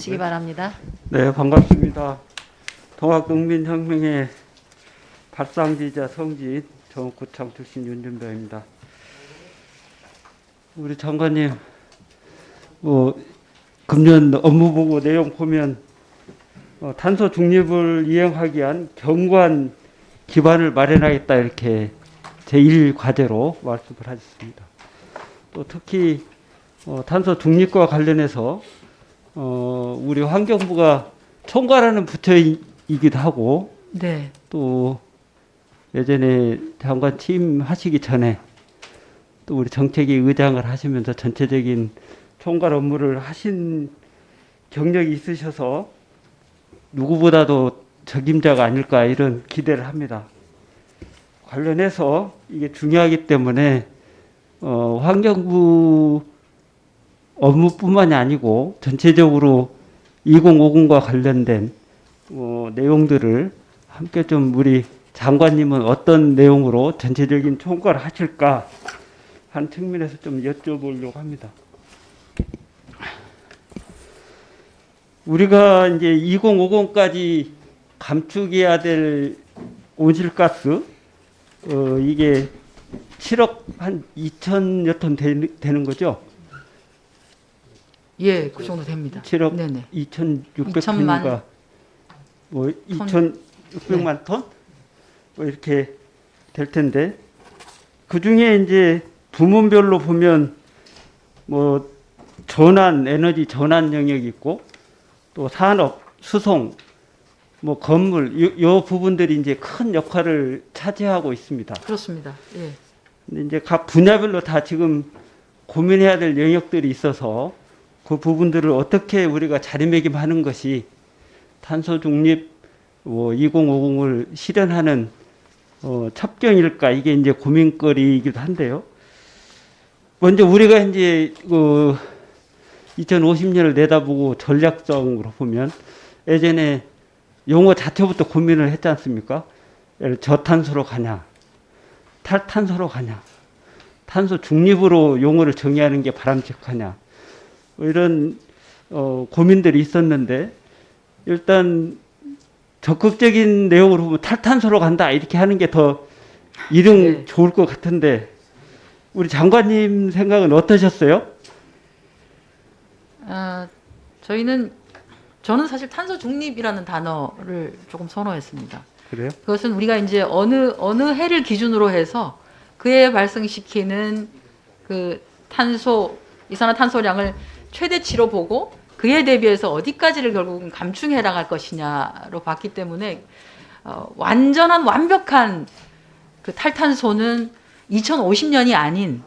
시기 바랍니다. 네, 반갑습니다. 동학농민혁명의 발상지자 성지 정구청 출신 윤준배입니다. 우리 장관님, 금년 업무보고 내용 보면 탄소 중립을 이행하기 위한 경관 기반을 마련하겠다 이렇게 제1과제로 말씀을 하셨습니다. 또 특히 탄소 중립과 관련해서 우리 환경부가 총괄하는 부처이기도 하고, 네. 또 예전에 장관 취임 하시기 전에 또 우리 정책위 의장을 하시면서 전체적인 총괄 업무를 하신 경력이 있으셔서 누구보다도 적임자가 아닐까 이런 기대를 합니다. 관련해서 이게 중요하기 때문에 환경부 업무뿐만이 아니고 전체적으로 2050과 관련된 내용들을 함께 좀 우리 장관님은 어떤 내용으로 전체적인 총괄을 하실까 한 측면에서 좀 여쭤보려고 합니다. 우리가 이제 2050까지 감축해야 될 온실가스 이게 7억 한 2천여 톤 되는 거죠? 예, 그 정도 됩니다. 7억 네네. 2,600톤인가 2,600만 톤? 이렇게 될 텐데 그 중에 이제 부문별로 보면 전환 에너지 전환 영역이 있고 또 산업, 수송, 건물 요 부분들이 이제 큰 역할을 차지하고 있습니다. 그렇습니다. 예. 근데 이제 각 분야별로 다 지금 고민해야 될 영역들이 있어서 그 부분들을 어떻게 우리가 자리매김하는 것이 탄소 중립 2050을 실현하는 첩경일까 이게 이제 고민거리이기도 한데요. 먼저 우리가 이제 2050년을 내다보고 전략적으로 보면 예전에 용어 자체부터 고민을 했지 않습니까? 저탄소로 가냐, 탈탄소로 가냐, 탄소 중립으로 용어를 정의하는 게 바람직하냐, 이런 고민들이 있었는데 일단 적극적인 내용으로 보면 탈탄소로 간다 이렇게 하는 게 더 네. 좋을 것 같은데 우리 장관님 생각은 어떠셨어요? 저는 사실 탄소 중립이라는 단어를 조금 선호했습니다. 그래요? 그것은 우리가 이제 어느 해를 기준으로 해서 그해 발생시키는 그 이산화탄소량을 최대치로 보고 그에 대비해서 어디까지를 결국은 감축에 해나갈 것이냐로 봤기 때문에 완벽한 그 탈탄소는 2050년이 아닌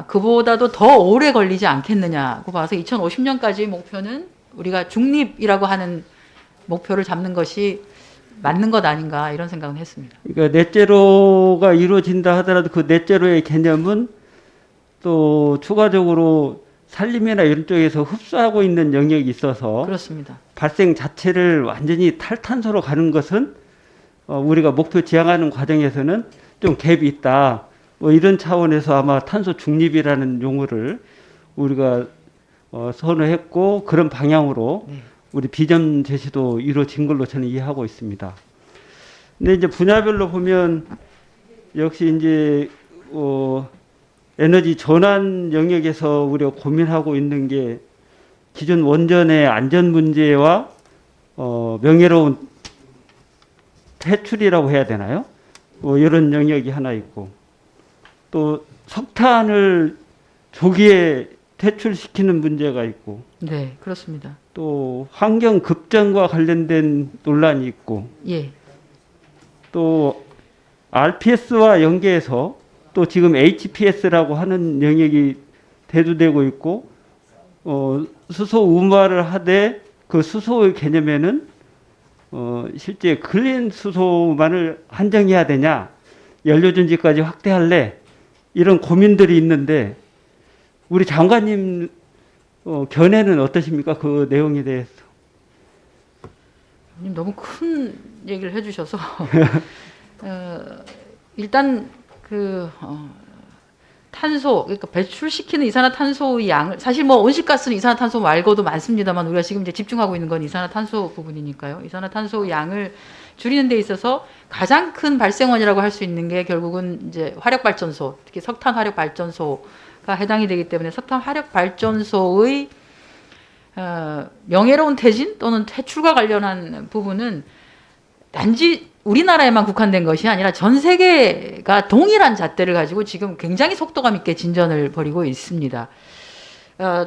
그보다도 더 오래 걸리지 않겠느냐고 봐서 2050년까지 목표는 우리가 중립이라고 하는 목표를 잡는 것이 맞는 것 아닌가 이런 생각은 했습니다. 그러니까 넷제로가 이루어진다 하더라도 그 넷제로의 개념은 또 추가적으로 산림이나 이런 쪽에서 흡수하고 있는 영역이 있어서 그렇습니다. 발생 자체를 완전히 탈탄소로 가는 것은 우리가 목표 지향하는 과정에서는 좀 갭이 있다. 이런 차원에서 아마 탄소 중립이라는 용어를 우리가 선호했고 그런 방향으로 네. 우리 비전 제시도 이루어진 걸로 저는 이해하고 있습니다. 근데 이제 분야별로 보면 역시 이제 에너지 전환 영역에서 우리가 고민하고 있는 게 기존 원전의 안전 문제와 명예로운 퇴출이라고 해야 되나요? 이런 영역이 하나 있고 또 석탄을 조기에 퇴출시키는 문제가 있고 네, 그렇습니다. 또 환경 급전과 관련된 논란이 있고 예. 또 RPS와 연계해서 또 지금 HPS라고 하는 영역이 대두되고 있고 수소 우마를 하되 그 수소의 개념에는 실제 클린 수소만을 한정해야 되냐 연료전지까지 확대할래 이런 고민들이 있는데 우리 장관님 견해는 어떠십니까? 그 내용에 대해서. 너무 큰 얘기를 해주셔서 일단 탄소, 그러니까 배출시키는 이산화탄소의 양을, 사실 뭐 온실가스는 이산화탄소 말고도 많습니다만 우리가 지금 이제 집중하고 있는 건 이산화탄소 부분이니까요. 이산화탄소 양을 줄이는 데 있어서 가장 큰 발생원이라고 할 수 있는 게 결국은 이제 화력발전소, 특히 석탄 화력발전소가 해당이 되기 때문에 석탄 화력발전소의 명예로운 퇴진 또는 퇴출과 관련한 부분은 단지 우리나라에만 국한된 것이 아니라 전 세계가 동일한 잣대를 가지고 지금 굉장히 속도감 있게 진전을 벌이고 있습니다.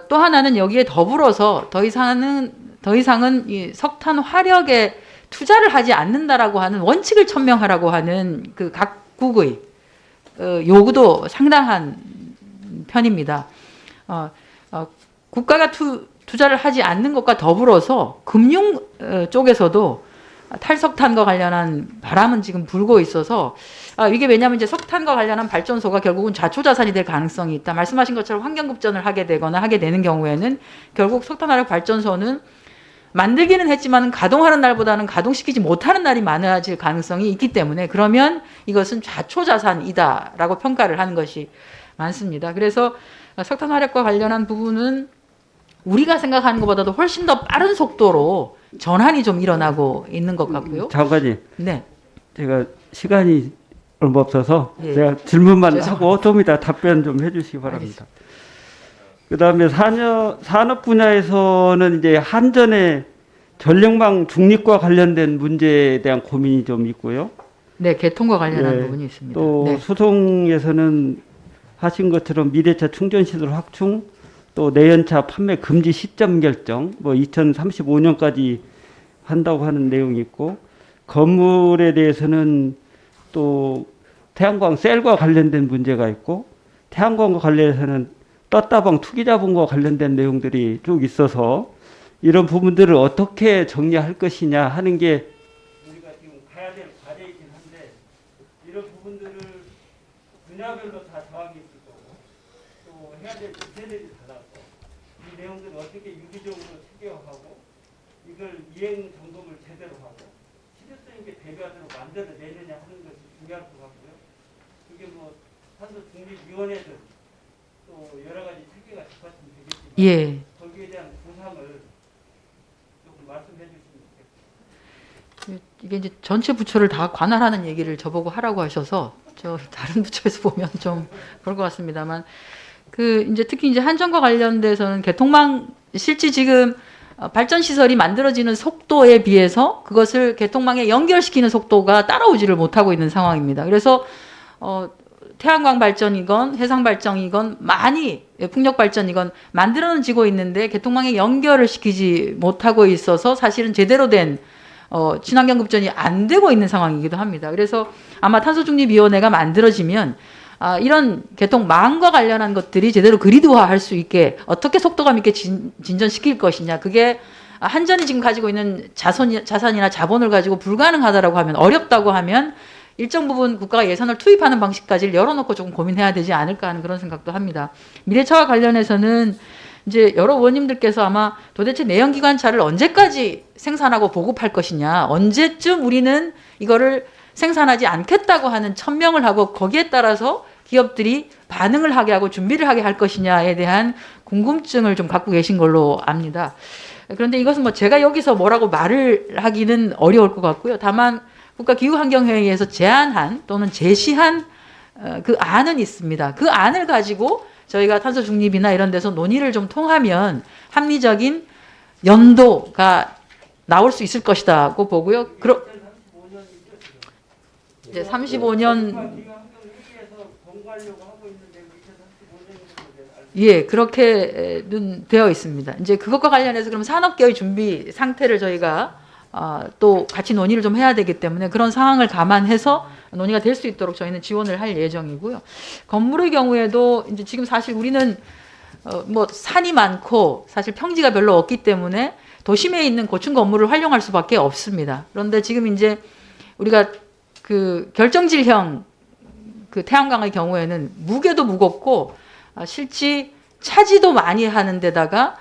또 하나는 여기에 더불어서 더 이상은 이 석탄 화력에 투자를 하지 않는다라고 하는 원칙을 천명하라고 하는 그 각국의 요구도 상당한 편입니다. 국가가 투자를 하지 않는 것과 더불어서 금융 쪽에서도 탈석탄과 관련한 바람은 지금 불고 있어서 이게 왜냐하면 이제 석탄과 관련한 발전소가 결국은 자초자산이 될 가능성이 있다. 말씀하신 것처럼 환경급전을 하게 되거나 하게 되는 경우에는 결국 석탄화력 발전소는 만들기는 했지만 가동하는 날보다는 가동시키지 못하는 날이 많아질 가능성이 있기 때문에 그러면 이것은 자초자산이다라고 평가를 하는 것이 많습니다. 그래서 석탄화력과 관련한 부분은 우리가 생각하는 것보다도 훨씬 더 빠른 속도로 전환이 좀 일어나고 있는 것 같고요. 장관님, 네. 제가 시간이 얼마 없어서 예. 제가 질문만 죄송합니다. 하고 좀 이따 답변 좀 해주시기 바랍니다. 그다음에 산업 분야에서는 이제 한전의 전력망 중립과 관련된 문제에 대한 고민이 좀 있고요. 네, 개통과 관련한 예. 부분이 있습니다. 또 네. 소송에서는 하신 것처럼 미래차 충전시설 확충, 또 내연차 판매 금지 시점 결정, 뭐 2035년까지 한다고 하는 내용이 있고, 건물에 대해서는 또 태양광 셀과 관련된 문제가 있고, 태양광과 관련해서는 떴다방 투기자본과 관련된 내용들이 쭉 있어서 이런 부분들을 어떻게 정리할 것이냐 하는 게 우리가 지금 가야 될 과제이긴 한데, 이런 부분들을 분야별로 다 정하게 있을 거고 또 해야 될 기세들이 달라서 이 내용들을 어떻게 유기적으로 체계화하고 이걸 이행 점검을 제대로 하고 실효성 있게 대비하도록 만들어내느냐 하는 것이 중요할 것 같고요. 그게 뭐 탄소 중립위원회든 또 여러 가지 체계가 뒷받침이 되겠지만 예. 거기에 대한 보상을 조금 말씀해 주시면 좋겠습니다. 이게 이제 전체 부처를 다 관할하는 얘기를 저보고 하라고 하셔서 저 다른 부처에서 보면 좀 그럴 것 같습니다만 이제 특히 이제 한전과 관련돼서는 개통망 실제 지금 발전 시설이 만들어지는 속도에 비해서 그것을 개통망에 연결시키는 속도가 따라오지를 못하고 있는 상황입니다. 그래서 태양광 발전이건 해상 발전이건 많이 풍력 발전이건 만들어는 지고 있는데 개통망에 연결을 시키지 못하고 있어서 사실은 제대로 된 친환경 급전이 안 되고 있는 상황이기도 합니다. 그래서 아마 탄소중립위원회가 만들어지면 이런 개통망과 관련한 것들이 제대로 그리드화할 수 있게 어떻게 속도감 있게 진전시킬 것이냐. 그게 한전이 지금 가지고 있는 자산이나 자본을 가지고 불가능하다라고 하면 어렵다고 하면 일정 부분 국가가 예산을 투입하는 방식까지 열어놓고 조금 고민해야 되지 않을까 하는 그런 생각도 합니다. 미래차와 관련해서는 이제 여러 의원님들께서 아마 도대체 내연기관차를 언제까지 생산하고 보급할 것이냐, 언제쯤 우리는 이거를 생산하지 않겠다고 하는 천명을 하고 거기에 따라서 기업들이 반응을 하게 하고 준비를 하게 할 것이냐에 대한 궁금증을 좀 갖고 계신 걸로 압니다. 그런데 이것은 뭐 제가 여기서 뭐라고 말을 하기는 어려울 것 같고요. 다만 국가기후환경회의에서 제안한 또는 제시한 그 안은 있습니다. 그 안을 가지고 저희가 탄소 중립이나 이런 데서 논의를 좀 통하면 합리적인 연도가 나올 수 있을 것이다고 보고요. 이제 35년 예, 그렇게는 되어 있습니다. 이제 그것과 관련해서 그럼 산업계의 준비 상태를 저희가 또 같이 논의를 좀 해야 되기 때문에 그런 상황을 감안해서 논의가 될 수 있도록 저희는 지원을 할 예정이고요. 건물의 경우에도 이제 지금 사실 우리는 뭐 산이 많고 사실 평지가 별로 없기 때문에 도심에 있는 고층 건물을 활용할 수밖에 없습니다. 그런데 지금 이제 우리가 그 결정질형 그 태양광의 경우에는 무게도 무겁고 실제 차지도 많이 하는 데다가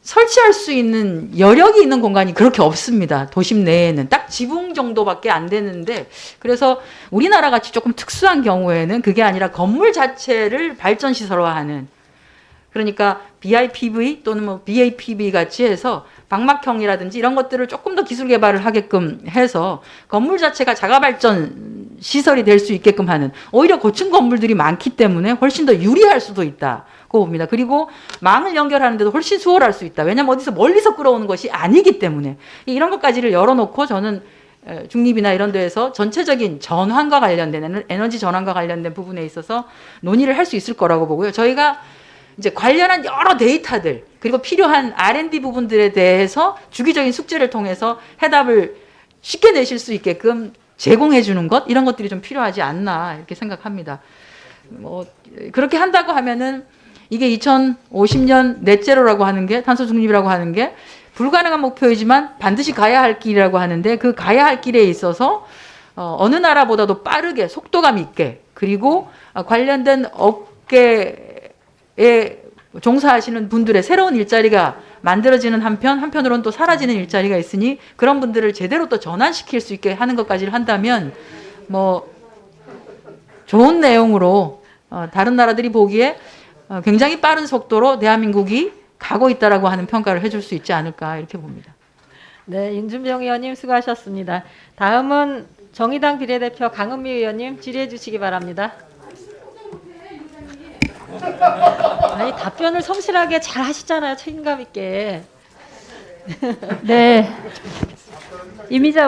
설치할 수 있는 여력이 있는 공간이 그렇게 없습니다. 도심 내에는 딱 지붕 정도밖에 안 되는데, 그래서 우리나라 같이 조금 특수한 경우에는 그게 아니라 건물 자체를 발전 시설화하는, 그러니까 BIPV 또는 뭐 BAPV 같이 해서 방막형이라든지 이런 것들을 조금 더 기술 개발을 하게끔 해서 건물 자체가 자가 발전 시설이 될 수 있게끔 하는, 오히려 고층 건물들이 많기 때문에 훨씬 더 유리할 수도 있다고 봅니다. 그리고 망을 연결하는데도 훨씬 수월할 수 있다. 왜냐하면 어디서 멀리서 끌어오는 것이 아니기 때문에 이런 것까지를 열어놓고 저는 중립이나 이런 데에서 전체적인 전환과 관련된 에너지 전환과 관련된 부분에 있어서 논의를 할 수 있을 거라고 보고요. 저희가 이제 관련한 여러 데이터들 그리고 필요한 R&D 부분들에 대해서 주기적인 숙제를 통해서 해답을 쉽게 내실 수 있게끔 제공해 주는 것, 이런 것들이 좀 필요하지 않나 이렇게 생각합니다. 뭐 그렇게 한다고 하면은 이게 2050년 넷제로라고 하는 게, 탄소 중립이라고 하는 게 불가능한 목표이지만 반드시 가야 할 길이라고 하는데, 그 가야 할 길에 있어서 어느 나라보다도 빠르게 속도감 있게, 그리고 관련된 업계에 종사하시는 분들의 새로운 일자리가 만들어지는 한편으로는 또 사라지는 일자리가 있으니 그런 분들을 제대로 또 전환시킬 수 있게 하는 것까지를 한다면 뭐 좋은 내용으로 다른 나라들이 보기에 굉장히 빠른 속도로 대한민국이 가고 있다라고 하는 평가를 해줄 수 있지 않을까 이렇게 봅니다. 네, 윤준병 의원님 수고하셨습니다. 다음은 정의당 비례대표 강은미 의원님 질의해 주시기 바랍니다. 아니, 답변을 성실하게 잘 하시잖아요. 책임감 있게. 네. 이미자